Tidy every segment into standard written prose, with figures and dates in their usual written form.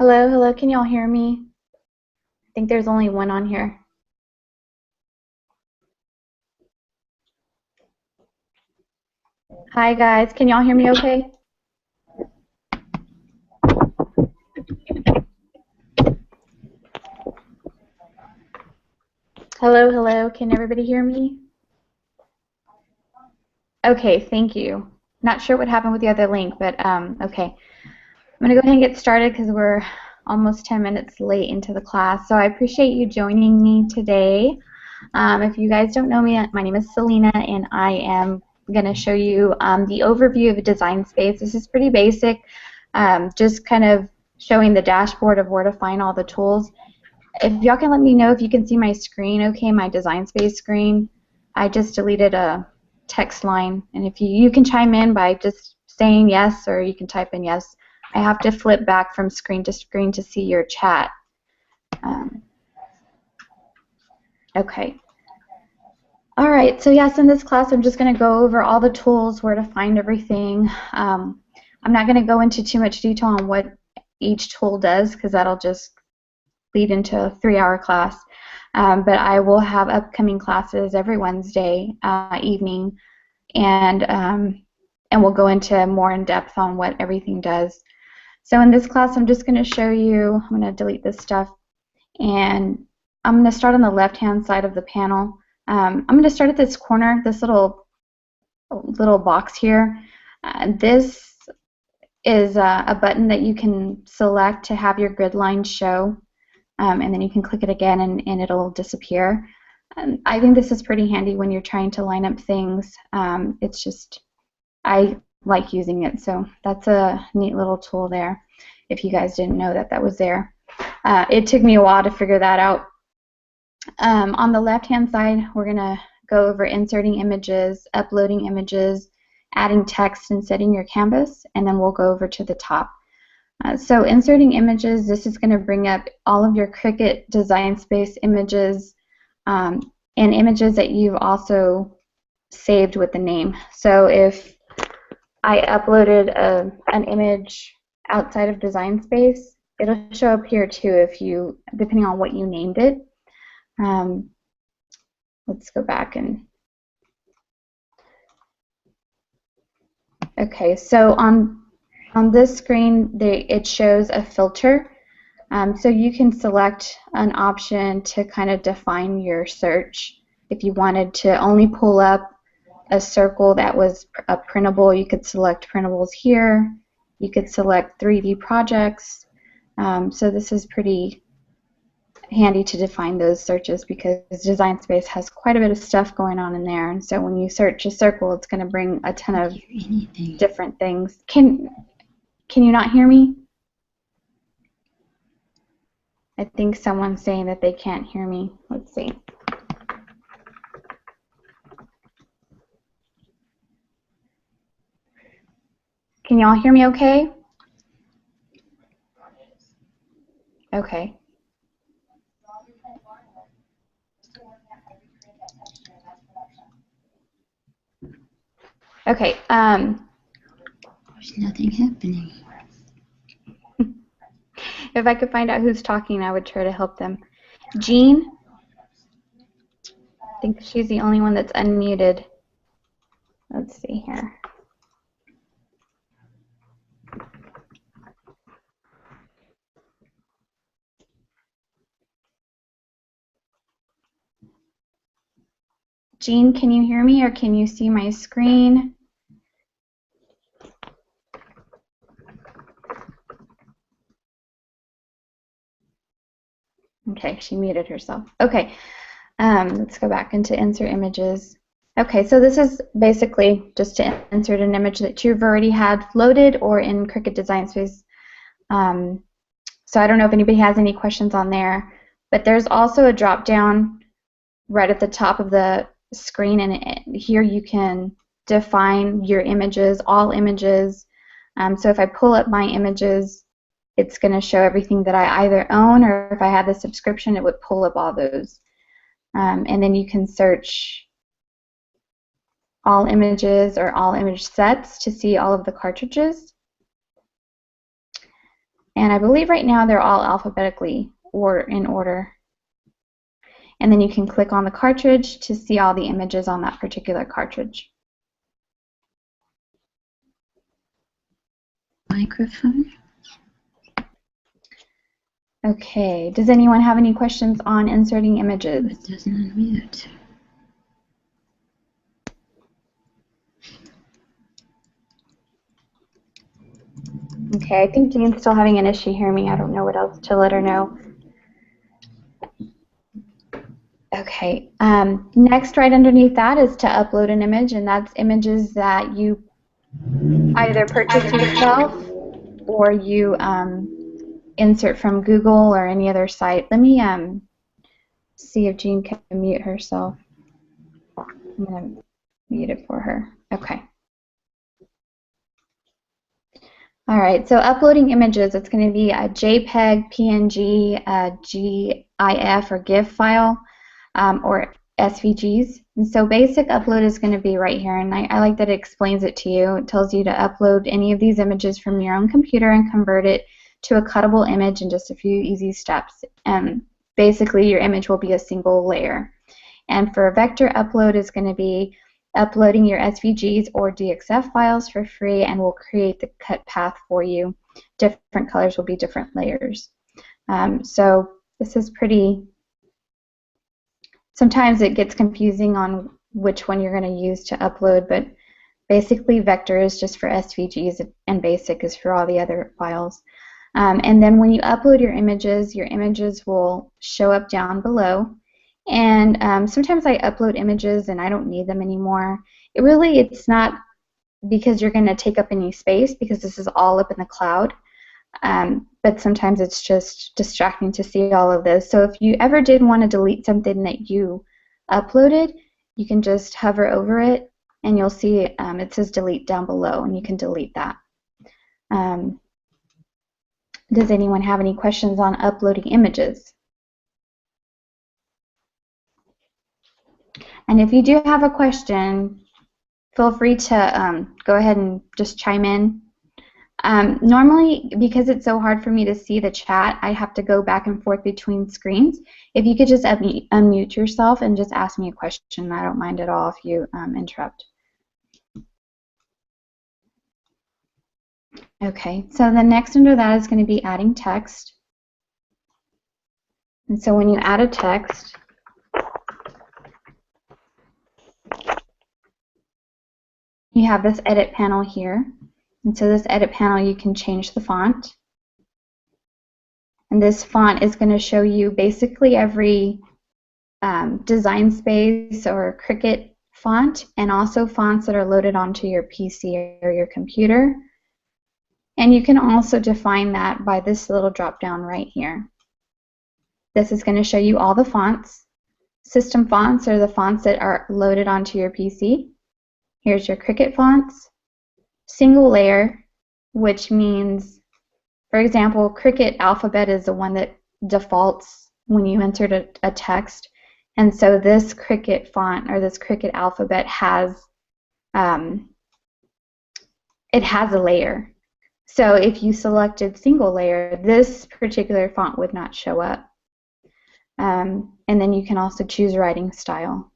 Hello, hello, can y'all hear me? I think there's only one on here. Hi guys, can y'all hear me okay? Hello, hello, can everybody hear me? Okay, thank you. Not sure what happened with the other link, but okay. I'm going to go ahead and get started because we're almost 10 minutes late into the class. So I appreciate you joining me today. If you guys don't know me, my name is Selena, and I am going to show you the overview of a design space. This is pretty basic, just kind of showing the dashboard of where to find all the tools. If y'all can let me know if you can see my screen, okay, my design space screen. I just deleted a text line, and if you can chime in by just saying yes, or you can type in yes. I have to flip back from screen to see your chat. Okay. All right, so yes, in this class I'm just going to go over all the tools, where to find everything. I'm not going to go into too much detail on what each tool does because that'll just lead into a 3-hour class. But I will have upcoming classes every Wednesday evening, and we'll go into more in depth on what everything does. So in this class, I'm just going to show you, I'm going to delete this stuff, and I'm going to start on the left-hand side of the panel. I'm going to start at this corner, this little box here. This is a button that you can select to have your grid lines show, and then you can click it again and it'll disappear. I think this is pretty handy when you're trying to line up things. It's just, I like using it, so that's a neat little tool there if you guys didn't know that that was there. It took me a while to figure that out. On the left hand side, we're going to go over inserting images, uploading images, adding text, and setting your canvas, and then we'll go over to the top. So inserting images, this is going to bring up all of your Cricut design space images and images that you've also saved with the name. So if I uploaded an image outside of design space, it'll show up here too if you, depending on what you named it. Let's go back and okay, so on this screen it shows a filter, so you can select an option to kind of define your search. If you wanted to only pull up a circle that was a printable, you could select printables here. You could select 3D projects. So this is pretty handy to define those searches because Design Space has quite a bit of stuff going on in there, and so when you search a circle, it's going to bring a ton of different things. Can you not hear me? I think someone's saying that they can't hear me. Let's see. Can y'all hear me okay? Okay. Okay. There's nothing happening. If I could find out who's talking, I would try to help them. Jean? I think she's the only one that's unmuted. Let's see here. Jean, can you hear me or can you see my screen? Okay, she muted herself. Okay, let's go back into insert images. Okay, so this is basically just to insert an image that you've already had loaded or in Cricut Design Space. So I don't know if anybody has any questions on there, but there's also a drop down right at the top of the screen, and here you can define your images, all images. So if I pull up my images, it's going to show everything that I either own, or if I have the subscription, it would pull up all those. And then you can search all images or all image sets to see all of the cartridges. And I believe right now they're all alphabetically or in order. And then you can click on the cartridge to see all the images on that particular cartridge. Microphone. Okay, does anyone have any questions on inserting images? It doesn't unmute. Okay, I think Jean's still having an issue hearing me. I don't know what else to let her know. Okay, next right underneath that is to upload an image, and that's images that you either purchase yourself or you insert from Google or any other site. Let me see if Jean can mute herself. I'm going to mute it for her. Okay. All right, so uploading images, it's going to be a JPEG, PNG, a GIF or GIF file, or SVGs. And so basic upload is going to be right here, and I like that it explains it to you. It tells you to upload any of these images from your own computer and convert it to a cuttable image in just a few easy steps. And basically your image will be a single layer. And for a vector upload is going to be uploading your SVGs or DXF files for free, and we'll create the cut path for you. Different colors will be different layers. So this is pretty, sometimes it gets confusing on which one you're going to use to upload, but basically vector is just for SVGs and basic is for all the other files. And then when you upload your images will show up down below. And sometimes I upload images and I don't need them anymore. It's not because you're going to take up any space, because this is all up in the cloud. But sometimes it's just distracting to see all of this. So if you ever did want to delete something that you uploaded, you can just hover over it and you'll see it says delete down below, and you can delete that. Does anyone have any questions on uploading images? And if you do have a question, feel free to go ahead and just chime in. Normally, because it's so hard for me to see the chat, I have to go back and forth between screens. If you could just unmute yourself and just ask me a question, I don't mind at all if you interrupt. Okay, so the next under that is going to be adding text. And so when you add a text, you have this edit panel here. And so this edit panel, you can change the font. And this font is going to show you basically every design space or Cricut font, and also fonts that are loaded onto your PC or your computer. And you can also define that by this little drop down right here. This is going to show you all the fonts. System fonts are the fonts that are loaded onto your PC. Here's your Cricut fonts. Single layer, which means, for example, Cricut alphabet is the one that defaults when you insert a text. And so this Cricut font or this Cricut alphabet has it has a layer. So if you selected single layer, this particular font would not show up. And then you can also choose writing style.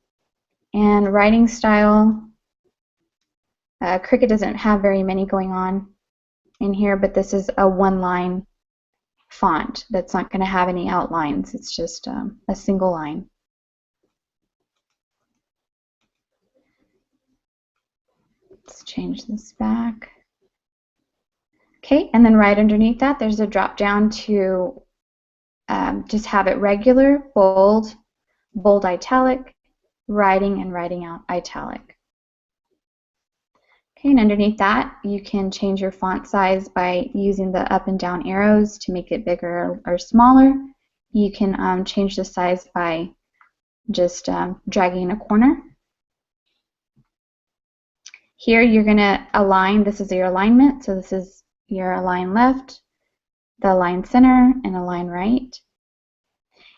And writing style, Cricut doesn't have very many going on in here, but this is a one-line font that's not going to have any outlines. It's just a single line. Let's change this back. Okay, and then right underneath that, there's a drop down to just have it regular, bold, bold italic, writing, and writing out italic. Okay, and underneath that, you can change your font size by using the up and down arrows to make it bigger or smaller. You can change the size by just dragging a corner. Here you're going to align, this is your alignment, so this is your align left, the align center, and align right.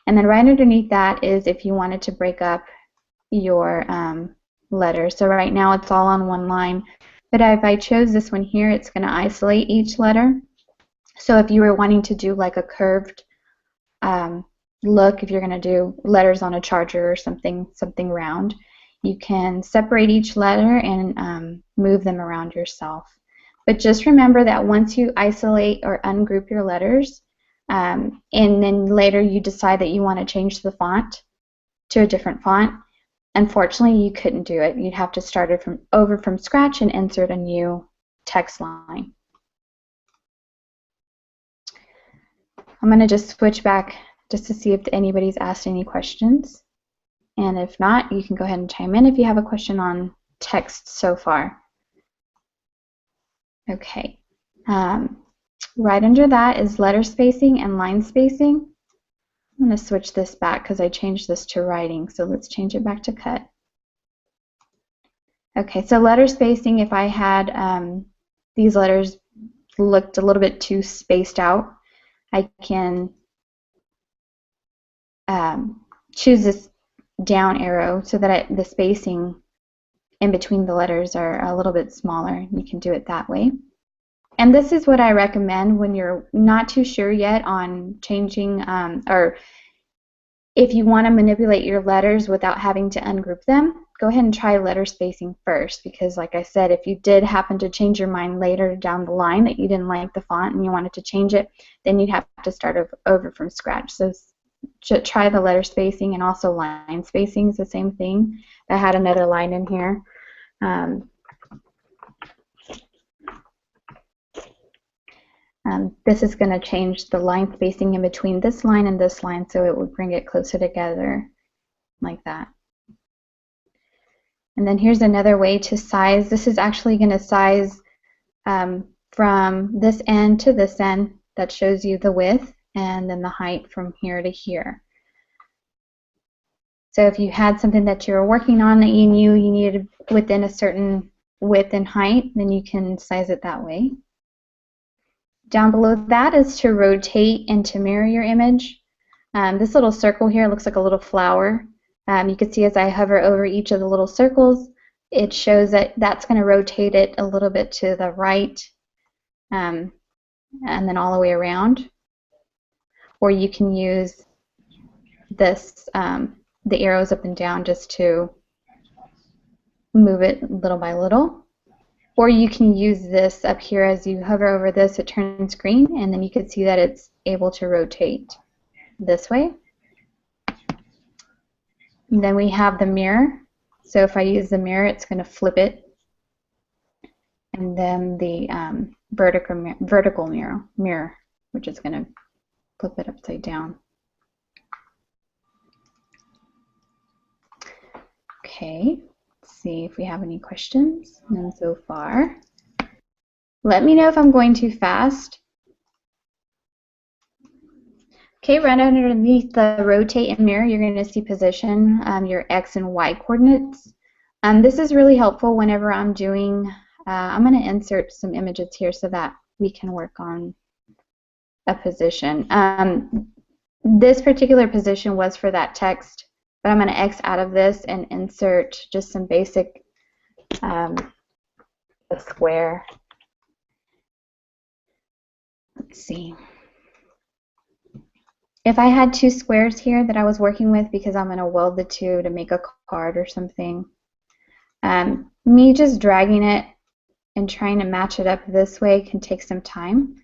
And then right underneath that is if you wanted to break up your letters. So right now it's all on one line, but if I chose this one here, it's going to isolate each letter. So if you were wanting to do like a curved look, if you're going to do letters on a charger or something round, you can separate each letter and move them around yourself. But just remember that once you isolate or ungroup your letters, and then later you decide that you want to change the font to a different font, unfortunately you couldn't do it. You'd have to start it over from scratch and insert a new text line. I'm going to just switch back just to see if anybody's asked any questions. And if not, you can go ahead and chime in if you have a question on text so far. Okay. Right under that is letter spacing and line spacing. I'm going to switch this back because I changed this to writing, so let's change it back to cut. Okay, so letter spacing, if I had these letters looked a little bit too spaced out, I can choose this down arrow so that the spacing in between the letters are a little bit smaller. You can do it that way. And this is what I recommend when you're not too sure yet on changing, or if you want to manipulate your letters without having to ungroup them, go ahead and try letter spacing first, because like I said, if you did happen to change your mind later down the line that you didn't like the font and you wanted to change it, then you'd have to start over from scratch. So try the letter spacing, and also line spacing is the same thing. I had another line in here. This is going to change the line spacing in between this line and this line, so it would bring it closer together like that. And then here's another way to size. This is actually going to size from this end to this end. That shows you the width and then the height from here to here. So if you had something that you were working on that you knew you needed within a certain width and height, then you can size it that way. Down below that is to rotate and to mirror your image. This little circle here looks like a little flower. You can see as I hover over each of the little circles, it shows that that's going to rotate it a little bit to the right, and then all the way around. Or you can use this, the arrows up and down, just to move it little by little. Or you can use this up here. As you hover over this, it turns green, and then you can see that it's able to rotate this way. And then we have the mirror. So if I use the mirror, it's going to flip it. And then the vertical mirror, which is going to flip it upside down. Okay. See if we have any questions. None so far. Let me know if I'm going too fast. Okay, right underneath the rotate and mirror, you're going to see position, your X and Y coordinates. This is really helpful whenever I'm doing, I'm going to insert some images here so that we can work on a position. This particular position was for that text, but I'm going to X out of this and insert just some basic a square. Let's see. If I had two squares here that I was working with, because I'm going to weld the two to make a card or something, me just dragging it and trying to match it up this way can take some time.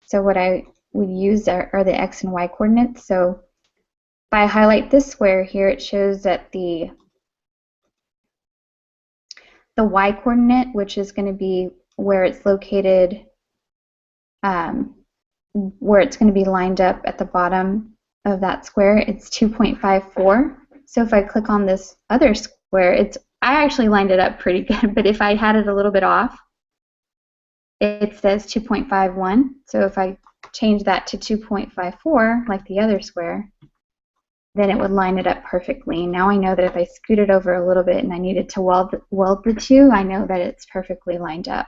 So what I would use are the X and Y coordinates. So if I highlight this square here, it shows that the Y coordinate, which is going to be where it's located, where it's going to be lined up at the bottom of that square, it's 2.54. So if I click on this other square, I actually lined it up pretty good, but if I had it a little bit off, it says 2.51. So if I change that to 2.54, like the other square, then it would line it up perfectly. Now I know that if I scoot it over a little bit and I needed to weld the two, I know that it's perfectly lined up.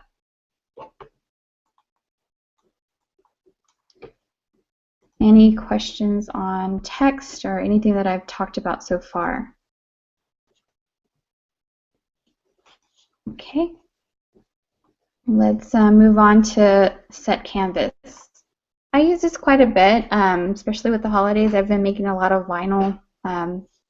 Any questions on text or anything that I've talked about so far? Okay. Let's move on to set canvas. I use this quite a bit, especially with the holidays. I've been making a lot of vinyl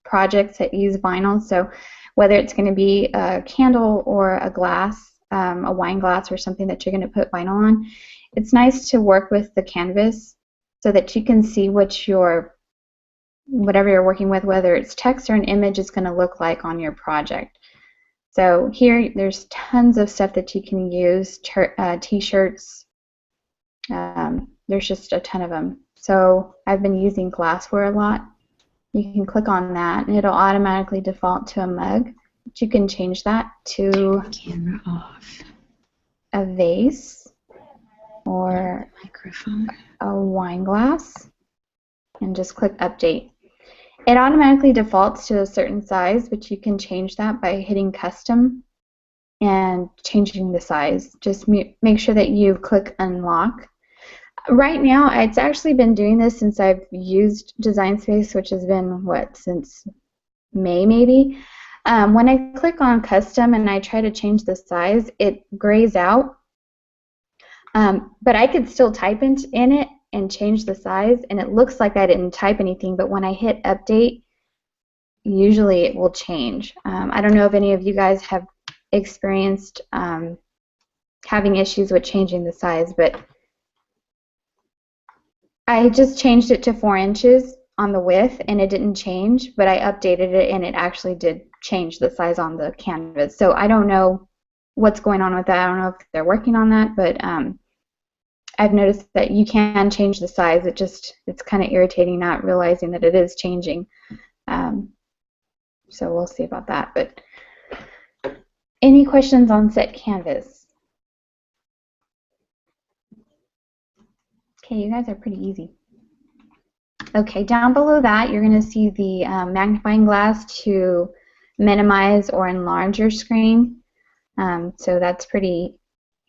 projects that use vinyl. So whether it's going to be a candle or a glass, a wine glass or something that you're going to put vinyl on, it's nice to work with the canvas so that you can see what whatever you're working with, whether it's text or an image, is going to look like on your project. So here, there's tons of stuff that you can use, t-shirts. There's just a ton of them. So I've been using glassware a lot. You can click on that, and it'll automatically default to a mug. But you can change that to Camera off. a vase or Microphone. a wine glass, and just click Update. It automatically defaults to a certain size, but you can change that by hitting Custom and changing the size. Just make sure that you click Unlock. Right now, it's actually been doing this since I've used Design Space, which has been, what, since May maybe? When I click on Custom and I try to change the size, it grays out. But I could still type in it and change the size, and it looks like I didn't type anything, but when I hit Update, usually it will change. I don't know if any of you guys have experienced having issues with changing the size, but I just changed it to 4 inches on the width, and it didn't change, but I updated it, and it actually did change the size on the canvas. So I don't know what's going on with that. I don't know if they're working on that, but I've noticed that you can change the size. It's kind of irritating not realizing that it is changing. So we'll see about that. But any questions on Set Canvas? Okay, you guys are pretty easy. Okay, down below that, you're going to see the magnifying glass to minimize or enlarge your screen. So that's pretty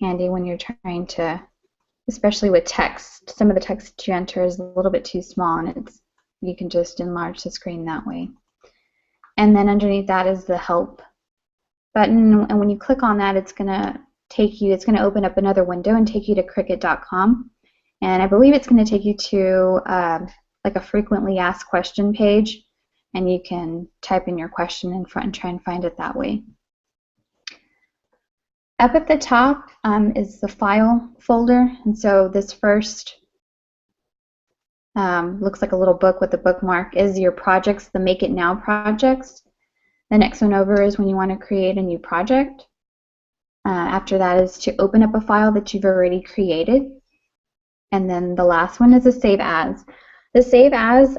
handy when you're trying to, especially with text. Some of the text that you enter is a little bit too small, and you can just enlarge the screen that way. And then underneath that is the Help button, and when you click on that, it's going to open up another window and take you to Cricut.com. And I believe it's going to take you to like a frequently asked question page, and you can type in your question in front and try and find it that way. Up at the top is the File folder, and so this first looks like a little book with a bookmark is your projects, the Make It Now projects. The next one over is when you want to create a new project. After that is to open up a file that you've already created. And then the last one is a Save As. The Save As,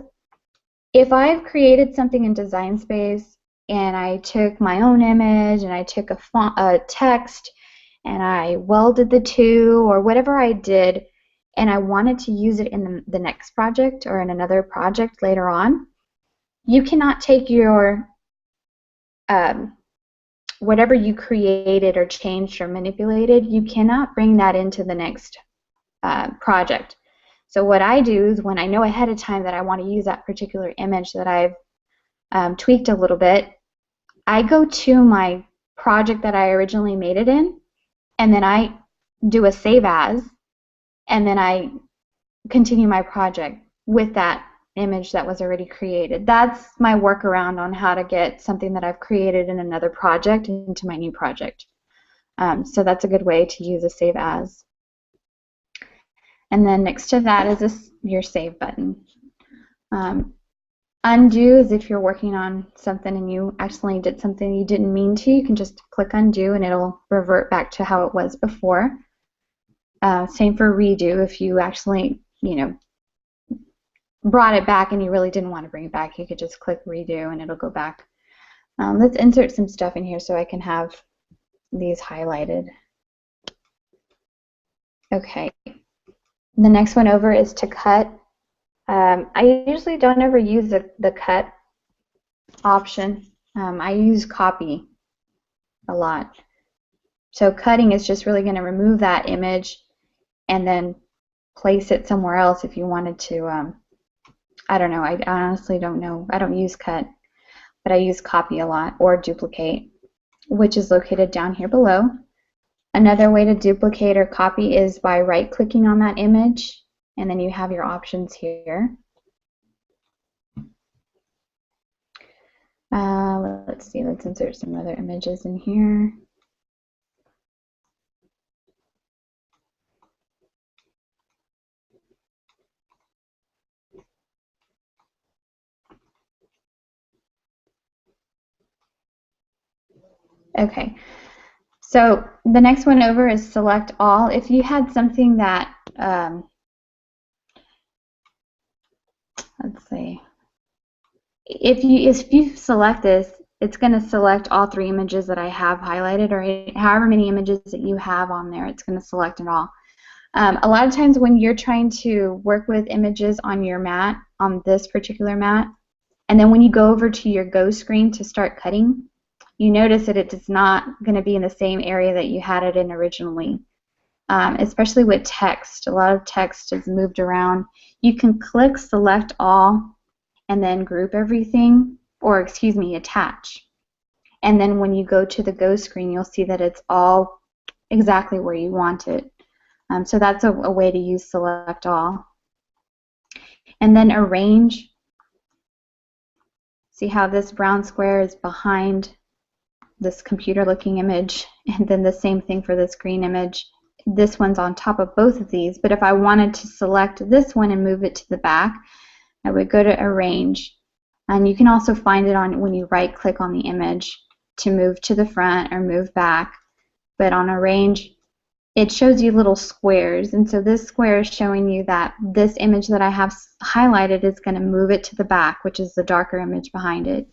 if I've created something in Design Space and I took my own image and I took a text and I welded the two or whatever I did, and I wanted to use it in the next project or in another project later on, you cannot take your whatever you created or changed or manipulated, you cannot bring that into the next project. So what I do is when I know ahead of time that I want to use that particular image that I've tweaked a little bit, I go to my project that I originally made it in, and then I do a Save As, and then I continue my project with that image that was already created. That's my workaround on how to get something that I've created in another project into my new project. So that's a good way to use a Save As. And then next to that is your Save button. Undo is if you're working on something and you accidentally did something you didn't mean to. You can just click Undo and it'll revert back to how it was before. Same for Redo. If you actually, brought it back and you really didn't want to bring it back, you could just click Redo and it'll go back. Let's insert some stuff in here so I can have these highlighted. Okay. The next one over is to cut. I usually don't ever use the cut option. I use copy a lot. So cutting is just really going to remove that image and then place it somewhere else if you wanted to. I don't know. I honestly don't know. I don't use cut, but I use copy a lot, or duplicate, which is located down here below. Another way to duplicate or copy is by right-clicking on that image and then you have your options here. Let's see, let's insert some other images in here. Okay, so the next one over is select all. If you had something that, let's see, if you select this, it's going to select all 3 images that I have highlighted, or however many images that you have on there, it's going to select it all. A lot of times when you're trying to work with images on your mat, on this particular mat, and then when you go over to your Go screen to start cutting, you notice that it's not going to be in the same area that you had it in originally. Especially with text, a lot of text is moved around. You can click select all and then group everything, or excuse me, attach. And then when you go to the Go screen, you'll see that it's all exactly where you want it. So that's a way to use select all. And then arrange. See how this brown square is behind this computer looking image, and then the same thing for this green image. This one's on top of both of these, but if I wanted to select this one and move it to the back, I would go to arrange, and you can also find it on when you right click on the image to move to the front or move back. But on arrange, it shows you little squares, and so this square is showing you that this image that I have highlighted is going to move it to the back, which is the darker image behind it.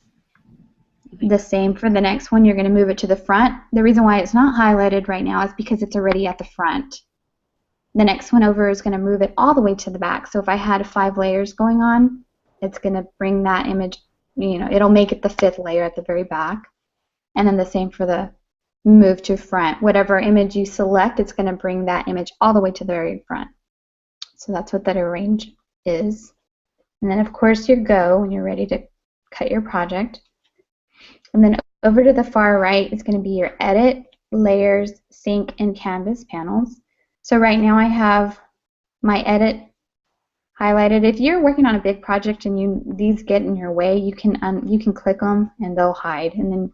The same for the next one, you're going to move it to the front. The reason why it's not highlighted right now is because it's already at the front. The next one over is going to move it all the way to the back. So if I had 5 layers going on, it's going to bring that image, it'll make it the 5th layer at the very back. And then the same for the move to front. Whatever image you select, it's going to bring that image all the way to the very front. So that's what that arrange is. And then of course your Go when you're ready to cut your project. And then over to the far right is going to be your edit, layers, sync, and canvas panels. So right now I have my edit highlighted. If you're working on a big project and these get in your way, you can click them and they'll hide, and then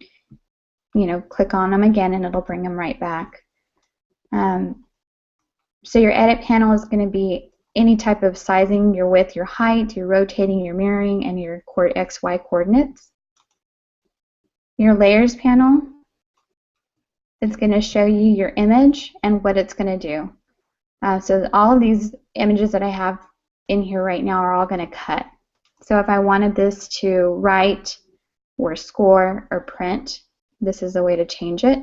click on them again and it'll bring them right back. So your edit panel is going to be any type of sizing, your width, your height, your rotating, your mirroring, and your XY coordinates. Your layers panel is going to show you your image and what it's going to do. So all of these images that I have in here right now are all going to cut. So if I wanted this to write or score or print, this is a way to change it.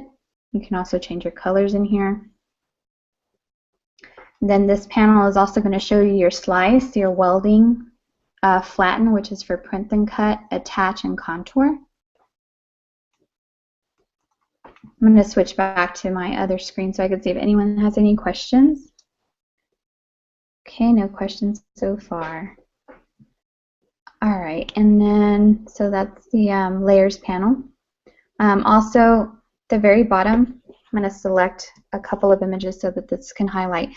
You can also change your colors in here. Then this panel is also going to show you your slice, your welding, flatten, which is for print and cut, attach, and contour. I'm going to switch back to my other screen so I can see if anyone has any questions. Okay, no questions so far. All right, and then, so that's the layers panel. Also, the very bottom, I'm going to select a couple of images so that this can highlight.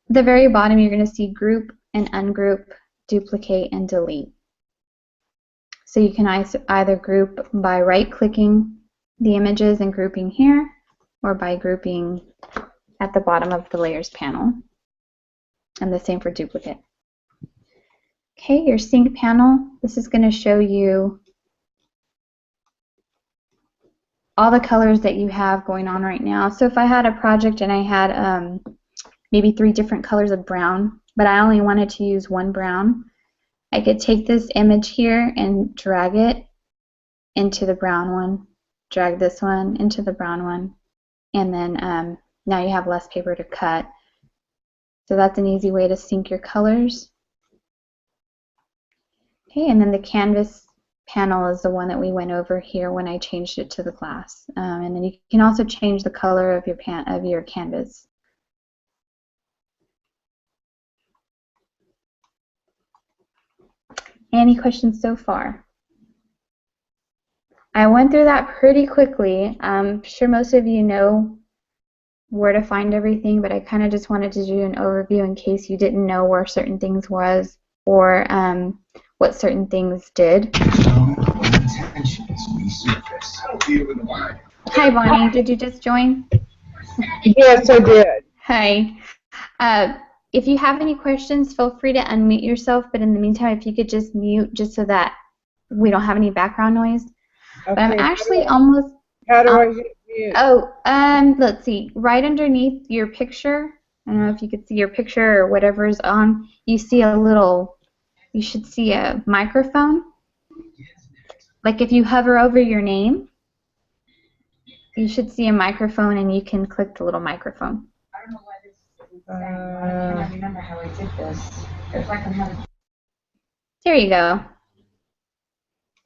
The very bottom, you're going to see group and ungroup, duplicate, and delete. So you can either group by right-clicking the images and grouping here, or by grouping at the bottom of the layers panel. And the same for duplicate. Okay, your sync panel, this is going to show you all the colors that you have going on right now. So if I had a project and I had maybe 3 different colors of brown, but I only wanted to use one brown, I could take this image here and drag it into the brown one, drag this one into the brown one, and then now you have less paper to cut. So that's an easy way to sync your colors. Okay, and then the canvas panel is the one that we went over here when I changed it to the glass. And then you can also change the color of your canvas. Any questions so far? I went through that pretty quickly. I'm sure most of you know where to find everything, but I kind of just wanted to do an overview in case you didn't know where certain things was or what certain things did. Hi, Bonnie. Did you just join? Yes, I did. Hi. Uh, if you have any questions, feel free to unmute yourself, but in the meantime, if you could just mute just so that we don't have any background noise. Okay, But I'm actually almost... How do I hit mute? Oh, let's see. Right underneath your picture, I don't know if you could see your picture or whatever's on, you see a little, you should see a microphone. Like if you hover over your name, you should see a microphone and you can click the little microphone. I don't know why this is I don't remember how I did this. It's like another. There you go.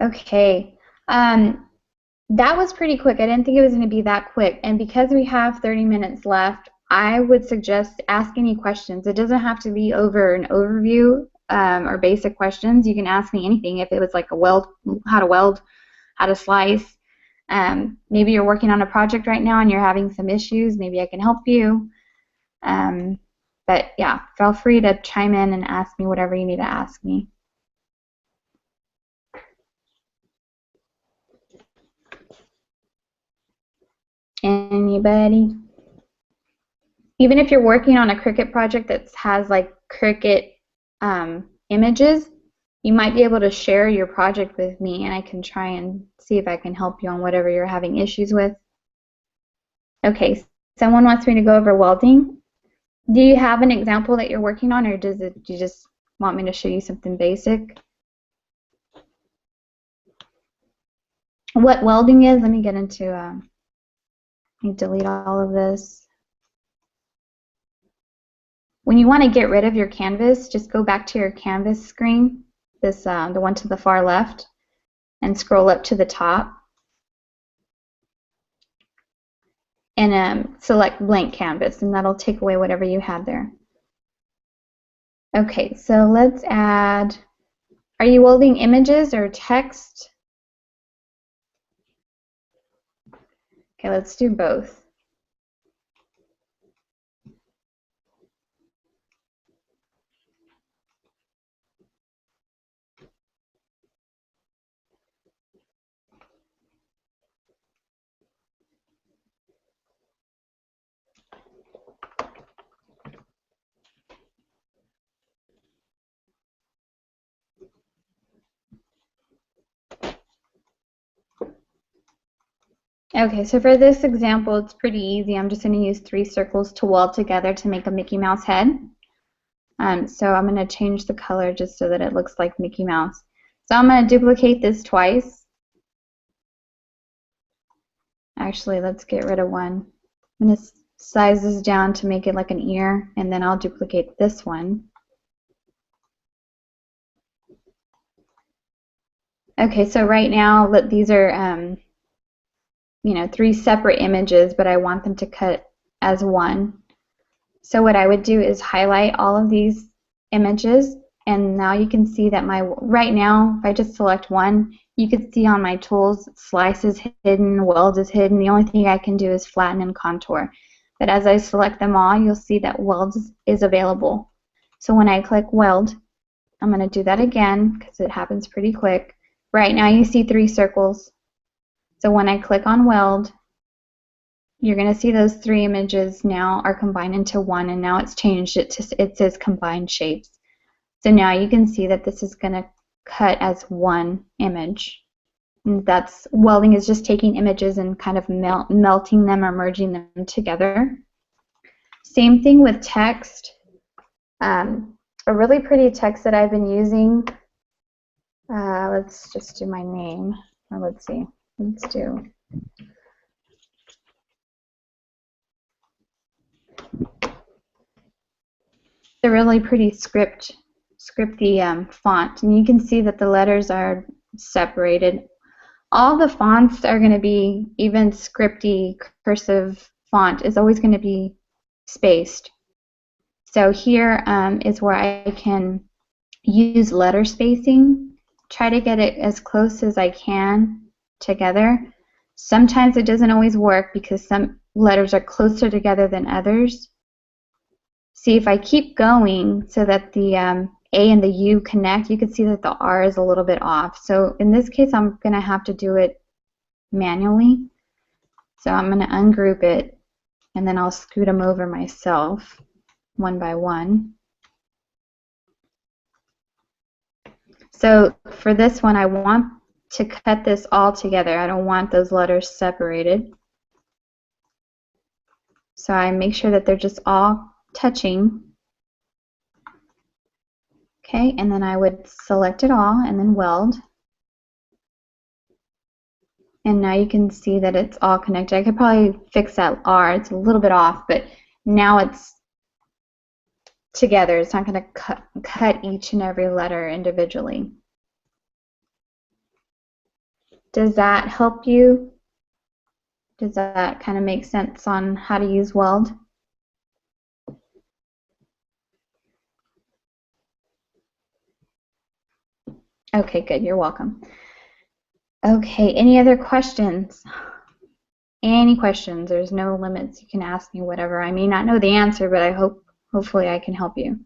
Okay. That was pretty quick. I didn't think it was going to be that quick. And because we have 30 minutes left, I would suggest ask any questions. It doesn't have to be over an overview or basic questions. You can ask me anything. If it was like how to weld, how to slice. Maybe you're working on a project right now and you're having some issues. Maybe I can help you. But yeah, feel free to chime in and ask me whatever you need to ask me. Anybody? Even if you're working on a Cricut project that has like Cricut images, you might be able to share your project with me and I can try and see if I can help you on whatever you're having issues with. Okay, someone wants me to go over welding. Do you have an example that you're working on, or do you just want me to show you something basic? What welding is, let me get into, let me delete all of this. When you want to get rid of your canvas, just go back to your canvas screen, this the one to the far left, and scroll up to the top. And select blank canvas, and that'll take away whatever you had there. Okay, so let's add, are you welding images or text? Okay, let's do both. Okay, so for this example, it's pretty easy. I'm just going to use 3 circles to weld together to make a Mickey Mouse head. So I'm going to change the color just so that it looks like Mickey Mouse. So I'm going to duplicate this twice. Actually, let's get rid of one. I'm going to size this down to make it like an ear, and then I'll duplicate this one. Okay, so right now these are you know, 3 separate images, but I want them to cut as one. So what I would do is highlight all of these images, and now you can see that right now, if I just select one, you can see on my tools, slice is hidden, weld is hidden. The only thing I can do is flatten and contour. But as I select them all, you'll see that weld is available. So when I click weld, I'm going to do that again because it happens pretty quick. Right now you see 3 circles. So when I click on weld, you're going to see those 3 images now are combined into one, and now it's changed it to, it says combined shapes. So now you can see that this is going to cut as one image. And that's, welding is just taking images and kind of melting them or merging them together. Same thing with text. A really pretty text that I've been using, let's just do my name, or let's see. Let's do a really pretty scripty font, and you can see that the letters are separated. All the fonts are going to be, even scripty cursive font is always going to be spaced. So here is where I can use letter spacing, try to get it as close as I can together. Sometimes it doesn't always work because letters are closer together than others. See, if I keep going so that the A and the U connect, you can see that the R is a little bit off. So in this case, I'm going to have to do it manually. So I'm going to ungroup it, and then I'll scoot them over myself one by one. So for this one, I want to cut this all together. I don't want those letters separated. So I make sure that they're just all touching. Okay, and then I would select it all and then weld. And now you can see that it's all connected. I could probably fix that R. It's a little bit off, but now it's together. It's not going to cut each and every letter individually. Does that help you? Does that kind of make sense on how to use Weld? Okay, good. You're welcome. Okay, any other questions? Any questions? There's no limits. You can ask me whatever. I may not know the answer, but hopefully I can help you.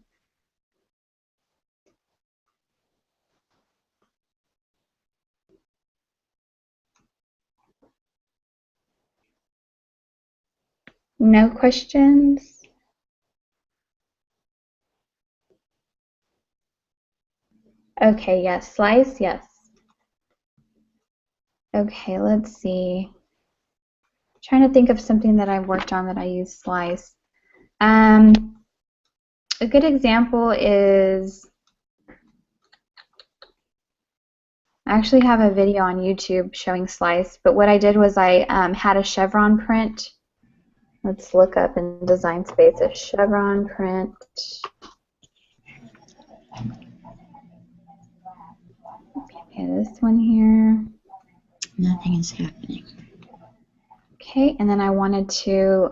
No questions? Okay, yes. Slice, yes. Okay, let's see. I'm trying to think of something that I've worked on that I use slice. A good example is, I actually have a video on YouTube showing slice, but what I did was I had a chevron print. Let's look up in Design Space a chevron print. Okay, this one here. Nothing is happening. Okay, and then I wanted to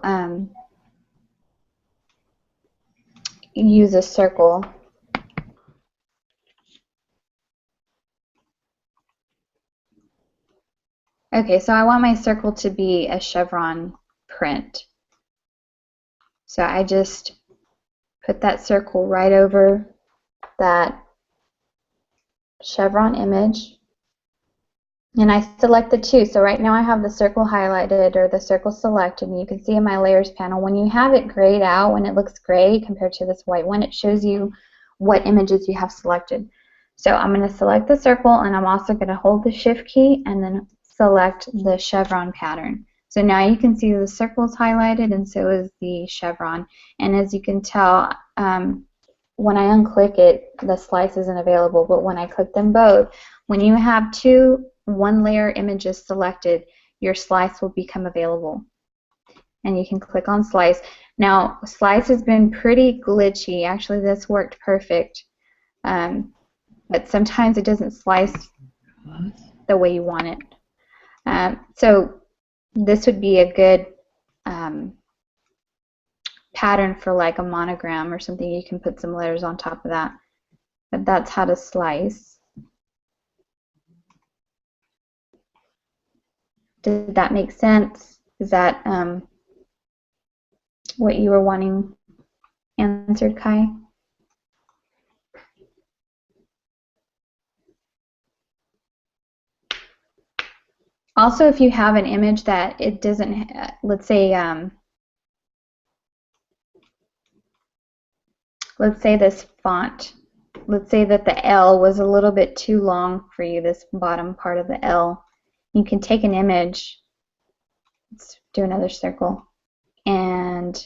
use a circle. Okay, so I want my circle to be a chevron print. So I just put that circle right over that chevron image, and I select the two. So right now I have the circle highlighted or the circle selected, and you can see in my layers panel when you have it grayed out, when it looks gray compared to this white one, it shows you what images you have selected. So I'm going to select the circle, and I'm also going to hold the shift key and then select the chevron pattern. So now you can see the circle is highlighted and so is the chevron. And as you can tell, when I unclick it, the slice isn't available, but when I click them both, when you have two one-layer images selected, your slice will become available. And you can click on slice. Now, slice has been pretty glitchy. Actually, this worked perfect. But sometimes it doesn't slice the way you want it. So this would be a good pattern for like a monogram or something. You can put some letters on top of that. But that's how to slice. Did that make sense? Is that what you were wanting answered, Kai? Also, if you have an image that it doesn't, let's say this font, let's say that the L was a little bit too long for you, this bottom part of the L. You can take an image, let's do another circle, and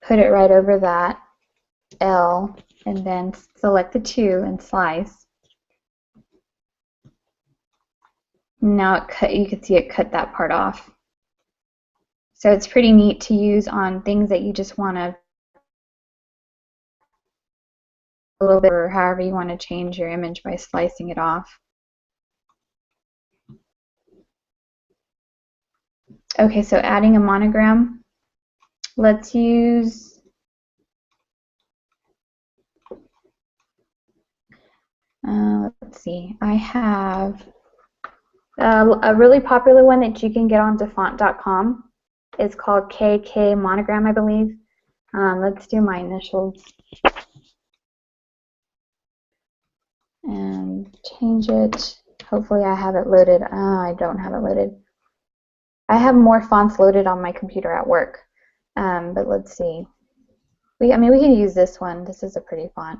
put it right over that L, and then select the two and slice. Now you can see it cut that part off. So it's pretty neat to use on things that you just want to a little bit, or however you want to change your image by slicing it off. Okay, so adding a monogram. Let's use let's see. I have A really popular one that you can get onto font.com is called KK Monogram, I believe. Let's do my initials and change it. Hopefully I have it loaded. I don't have it loaded. I have more fonts loaded on my computer at work, but let's see. I mean, we can use this one. This is a pretty font.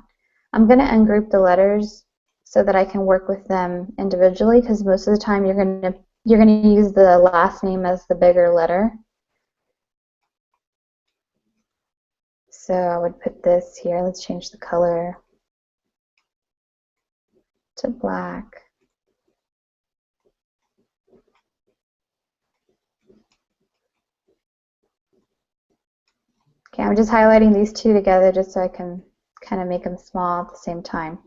I'm going to ungroup the letters so that I can work with them individually, because most of the time you're going to use the last name as the bigger letter. So I would put this here. Let's change the color to black. Okay, I'm just highlighting these two together just so I can kind of make them small at the same time.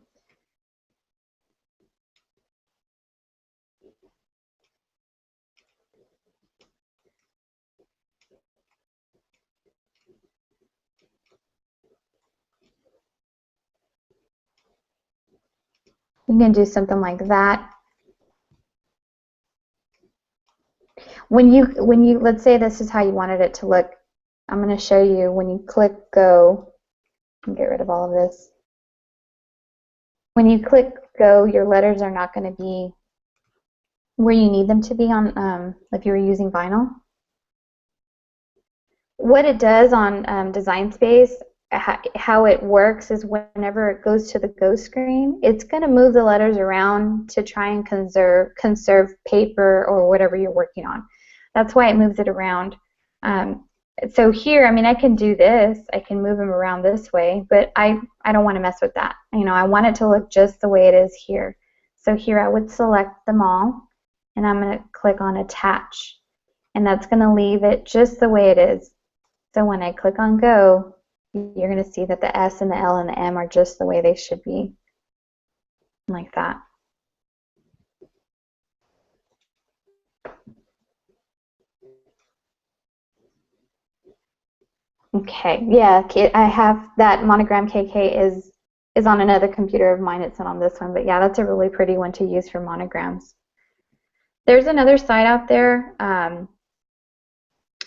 We can do something like that. When you let's say this is how you wanted it to look. I'm going to show you when you click go. And get rid of all of this. When you click go, your letters are not going to be where you need them to be on if you were using vinyl. What it does on Design Space, how it works is whenever it goes to the go screen, it's going to move the letters around to try and conserve paper or whatever you're working on. That's why it moves it around. So here, I mean, I can do this. I can move them around this way, but I don't want to mess with that. You know, I want it to look just the way it is here. So here I would select them all, and I'm going to click on Attach. And that's going to leave it just the way it is. So when I click on Go, you're going to see that the S and the L and the M are just the way they should be, like that. Okay, yeah, I have that Monogram KK is on another computer of mine. It's not on this one, but yeah, that's a really pretty one to use for monograms. There's another site out there. I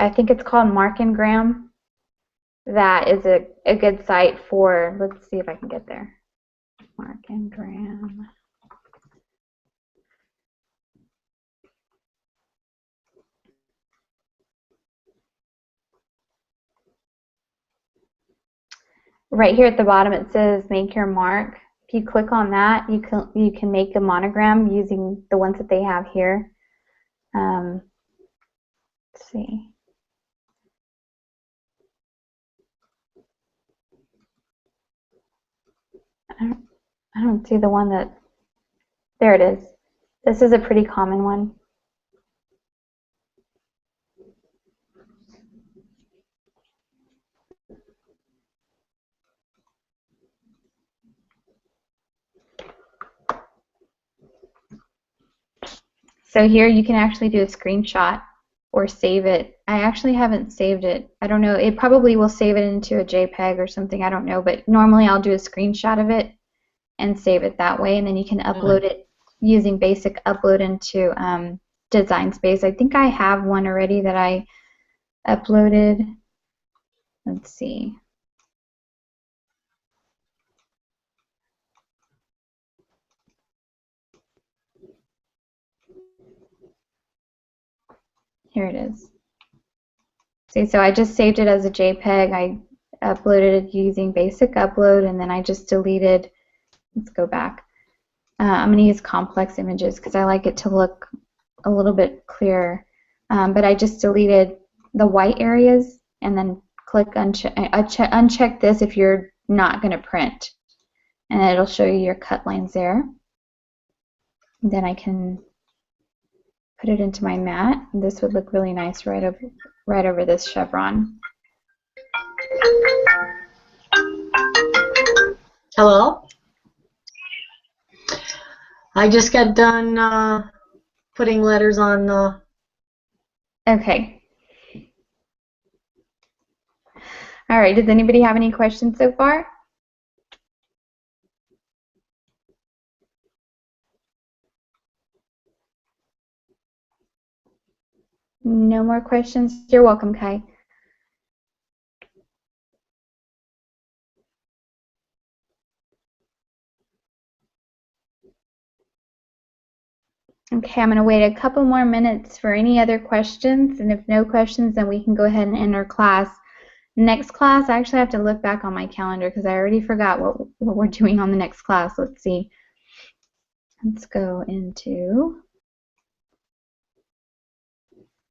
think it's called Markingram. That is a good site for. Let's see if I can get there. Markingram. Right here at the bottom it says make your mark. If you click on that, you can make a monogram using the ones that they have here. Let's see. I don't see the one that. There it is. This is a pretty common one. So here you can actually do a screenshot or save it. I actually haven't saved it. I don't know. It probably will save it into a JPEG or something. I don't know. But normally I'll do a screenshot of it and save it that way. And then you can upload it using basic upload into Design Space. I think I have one already that I uploaded. Let's see. Here it is. See, so I just saved it as a JPEG. I uploaded it using basic upload, and then I just deleted. Let's go back. I'm going to use complex images because I like it to look a little bit clearer. But I just deleted the white areas and then click uncheck this if you're not going to print. And it'll show you your cut lines there. And then I can put it into my mat. And this would look really nice right over this chevron. Hello? I just got done putting letters on. Okay. All right. Does anybody have any questions so far? No more questions? You're welcome, Kai. Okay, I'm going to wait a couple more minutes for any other questions, and if no questions, then we can go ahead and end our class. Next class, I actually have to look back on my calendar because I already forgot what we're doing on the next class. Let's see. Let's go into...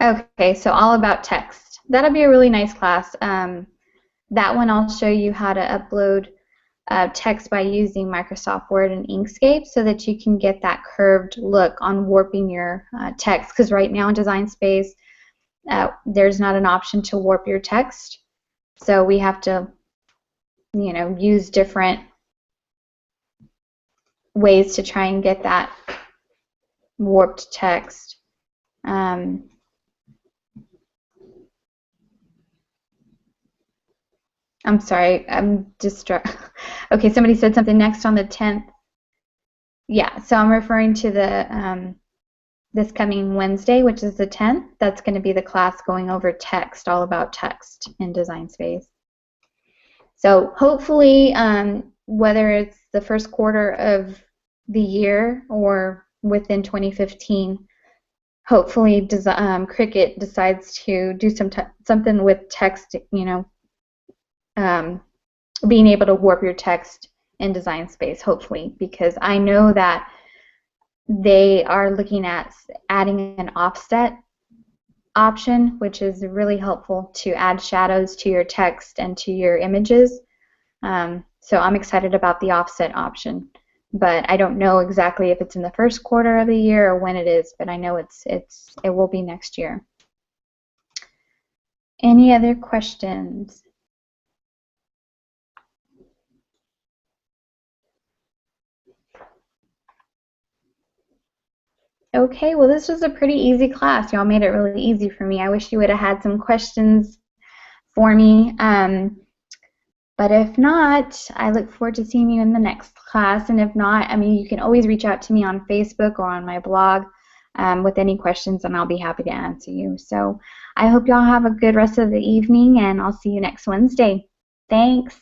Okay, so all about text. That'll be a really nice class. That one I'll show you how to upload text by using Microsoft Word and Inkscape so that you can get that curved look on warping your text, because right now in Design Space there's not an option to warp your text, so we have to, you know, use different ways to try and get that warped text. I'm sorry, I'm distracted. Okay, somebody said something next on the 10th. Yeah, so I'm referring to the this coming Wednesday, which is the 10th. That's going to be the class going over text, all about text in Design Space. So hopefully, whether it's the first quarter of the year or within 2015, hopefully Cricut decides to do something with text, you know, being able to warp your text in Design Space, hopefully, because I know that they are looking at adding an offset option, which is really helpful to add shadows to your text and to your images. So I'm excited about the offset option, but I don't know exactly if it's in the first quarter of the year or when it is, but I know it will be next year. Any other questions? Okay, well, this was a pretty easy class. Y'all made it really easy for me. I wish you would have had some questions for me. But if not, I look forward to seeing you in the next class. And if not, I mean, you can always reach out to me on Facebook or on my blog with any questions, and I'll be happy to answer you. So I hope y'all have a good rest of the evening, and I'll see you next Wednesday. Thanks.